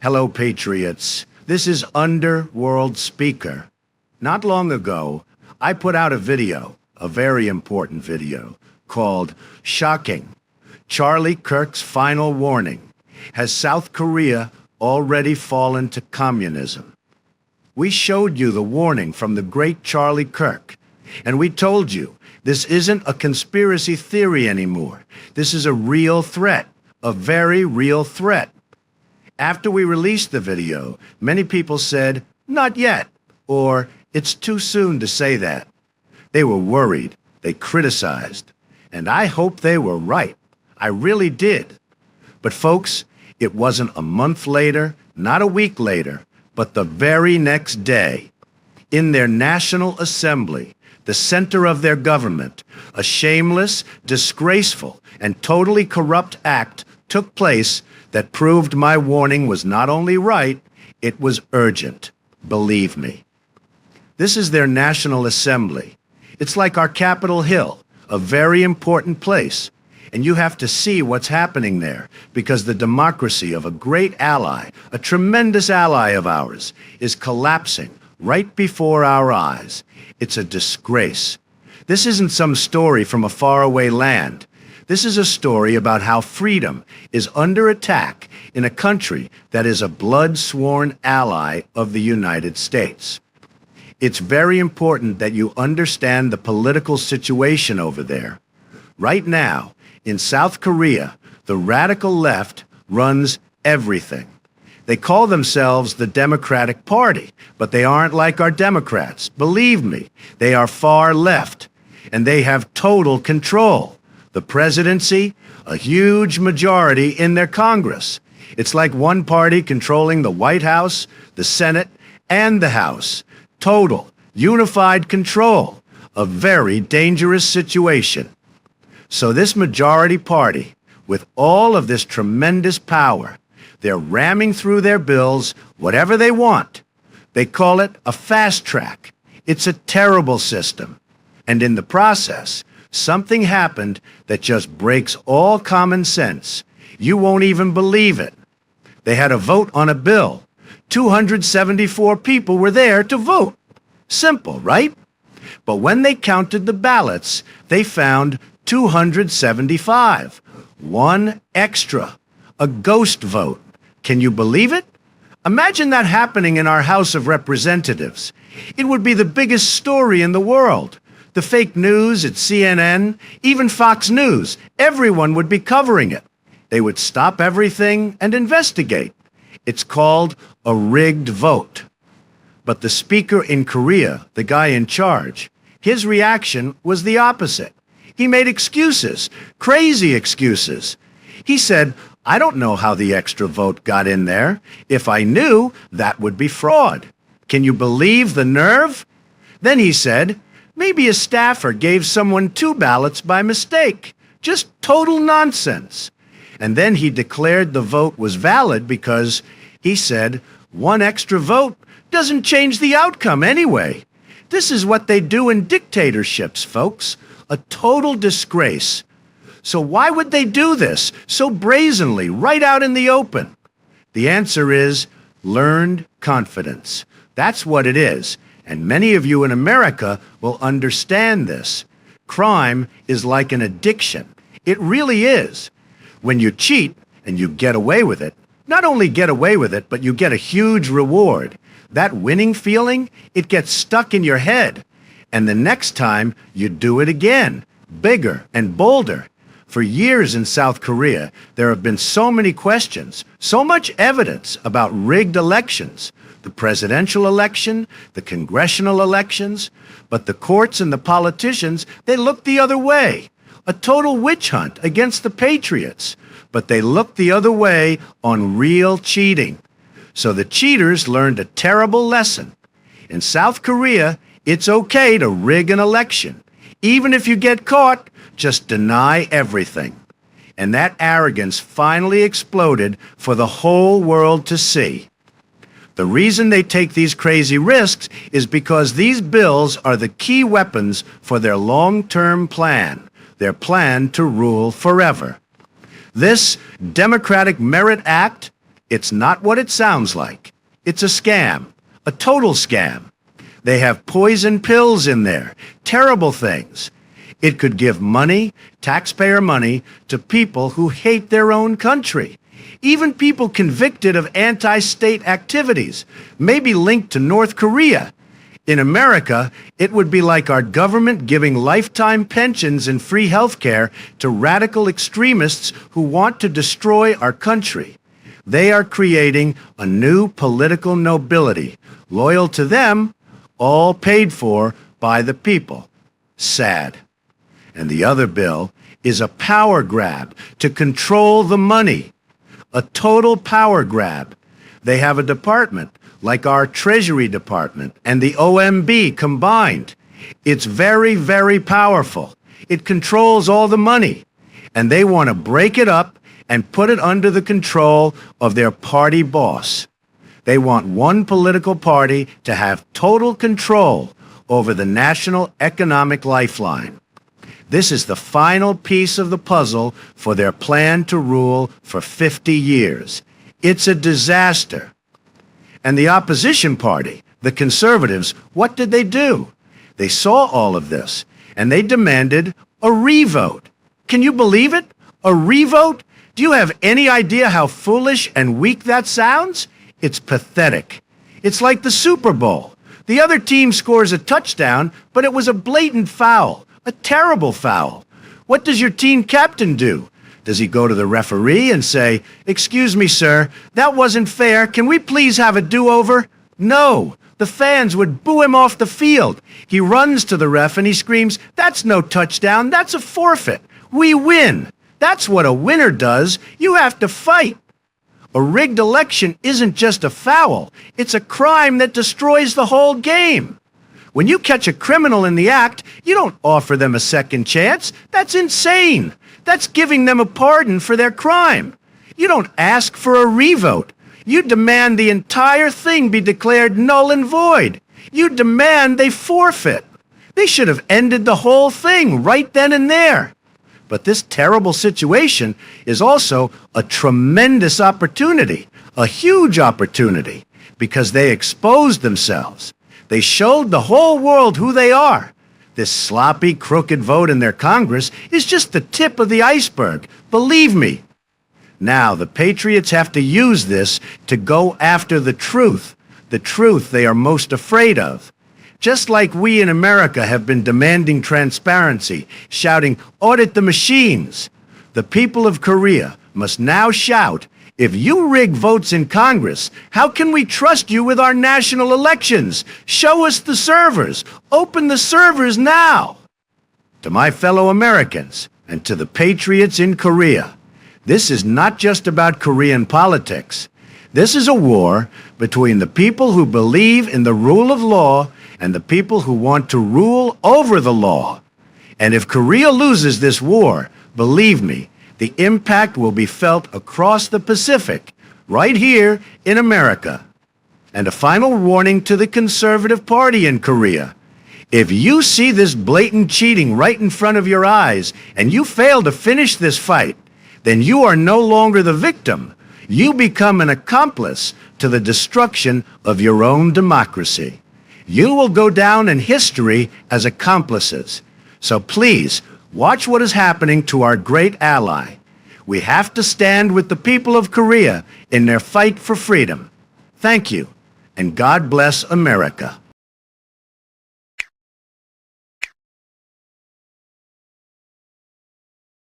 Hello, Patriots. This is Underworld Speaker. Not long ago, I put out a video, a very important video, called Shocking. Charlie Kirk's Final Warning. Has South Korea already fallen to communism? We showed you the warning from the great Charlie Kirk, and we told you this isn't a conspiracy theory anymore. This is a real threat, a very real threat. After we released the video, many people said, "Not yet," or "It's too soon to say that." They were worried, they criticized, and I hope they were right. I really did. But folks, it wasn't a month later, not a week later, but the very next day, in their National Assembly, the center of their government, a shameless, disgraceful, and totally corrupt act took place that proved my warning was not only right, it was urgent. Believe me. This is their National Assembly. It's like our Capitol Hill, a very important place. And you have to see what's happening there, because the democracy of a great ally, a tremendous ally of ours, is collapsing right before our eyes. It's a disgrace. This isn't some story from a faraway land. This is a story about how freedom is under attack in a country that is a blood-sworn ally of the United States. It's very important that you understand the political situation over there. Right now, in South Korea, the radical left runs everything. They call themselves the Democratic Party, but they aren't like our Democrats. Believe me, they are far left, and they have total control. The presidency, a huge majority in their Congress. It's like one party controlling the White House, the Senate, and the House. Total, unified control. A very dangerous situation. So this majority party, with all of this tremendous power, they're ramming through their bills whatever they want. They call it a fast track. It's a terrible system. And in the process, something happened that just breaks all common sense. You won't even believe it. They had a vote on a bill. 274 people were there to vote. Simple, right? But when they counted the ballots, they found 275. One extra. A ghost vote. Can you believe it? Imagine that happening in our House of Representatives. It would be the biggest story in the world. The fake news at CNN, even Fox News, everyone would be covering it. They would stop everything and investigate. It's called a rigged vote. But the speaker in Korea, the guy in charge, his reaction was the opposite. He made excuses, crazy excuses. He said, "I don't know how the extra vote got in there. If I knew, that would be fraud." Can you believe the nerve? Then he said, maybe a staffer gave someone 2 ballots by mistake. Just total nonsense. And then he declared the vote was valid because, he said, one extra vote doesn't change the outcome anyway. This is what they do in dictatorships, folks. A total disgrace. So why would they do this so brazenly, right out in the open? The answer is learned confidence. That's what it is. And many of you in America will understand this. Crime is like an addiction. It really is. When you cheat and you get away with it, not only get away with it, but you get a huge reward. That winning feeling, it gets stuck in your head. And the next time, you do it again, bigger and bolder. For years in South Korea, there have been so many questions, so much evidence about rigged elections. The presidential election, the congressional elections, but the courts and the politicians, they looked the other way. A total witch hunt against the patriots, but they looked the other way on real cheating. So the cheaters learned a terrible lesson. In South Korea, it's okay to rig an election. Even if you get caught, just deny everything. And that arrogance finally exploded for the whole world to see. The reason they take these crazy risks is because these bills are the key weapons for their long-term plan, their plan to rule forever. This Democratic Merit Act, It's not what it sounds like. It's a scam, a total scam. They have poison pills in there, terrible things. It could give money, taxpayer money, to people who hate their own country. Even people convicted of anti-state activities, maybe linked to North Korea. In America, it would be like our government giving lifetime pensions and free health care to radical extremists who want to destroy our country. They are creating a new political nobility, loyal to them, all paid for by the people. Sad. And the other bill is a power grab to control the money. A total power grab. They have a department like our Treasury Department and the OMB combined. It's very, very powerful. It controls all the money. And they want to break it up and put it under the control of their party boss. They want one political party to have total control over the national economic lifeline. This is the final piece of the puzzle for their plan to rule for 50 years. It's a disaster. And the opposition party, the conservatives, what did they do? They saw all of this, and they demanded a revote. Can you believe it? A revote? Do you have any idea how foolish and weak that sounds? It's pathetic. It's like the Super Bowl. The other team scores a touchdown, but it was a blatant foul, a terrible foul. What does your team captain do? Does he go to the referee and say, "Excuse me, sir, that wasn't fair. Can we please have a do-over?" No. The fans would boo him off the field. He runs to the ref and he screams, "That's no touchdown. That's a forfeit. We win." That's what a winner does. You have to fight. A rigged election isn't just a foul. It's a crime that destroys the whole game. When you catch a criminal in the act, you don't offer them a second chance. That's insane. That's giving them a pardon for their crime. You don't ask for a revote. You demand the entire thing be declared null and void. You demand they forfeit. They should have ended the whole thing right then and there. But this terrible situation is also a tremendous opportunity, a huge opportunity, because they exposed themselves. They showed the whole world who they are. This sloppy, crooked vote in their Congress is just the tip of the iceberg. Believe me. Now, the patriots have to use this to go after the truth they are most afraid of. Just like we in America have been demanding transparency, shouting, "Audit the machines," the people of Korea must now shout, "If you rig votes in Congress, how can we trust you with our national elections? Show us the servers. Open the servers now." To my fellow Americans and to the patriots in Korea, this is not just about Korean politics. This is a war between the people who believe in the rule of law and the people who want to rule over the law. And if Korea loses this war, believe me, the impact will be felt across the Pacific, right here in America. And a final warning to the Conservative Party in Korea. If you see this blatant cheating right in front of your eyes and you fail to finish this fight, then you are no longer the victim. You become an accomplice to the destruction of your own democracy. You will go down in history as accomplices. So please, watch what is happening to our great ally. We have to stand with the people of Korea in their fight for freedom. Thank you, and God bless America.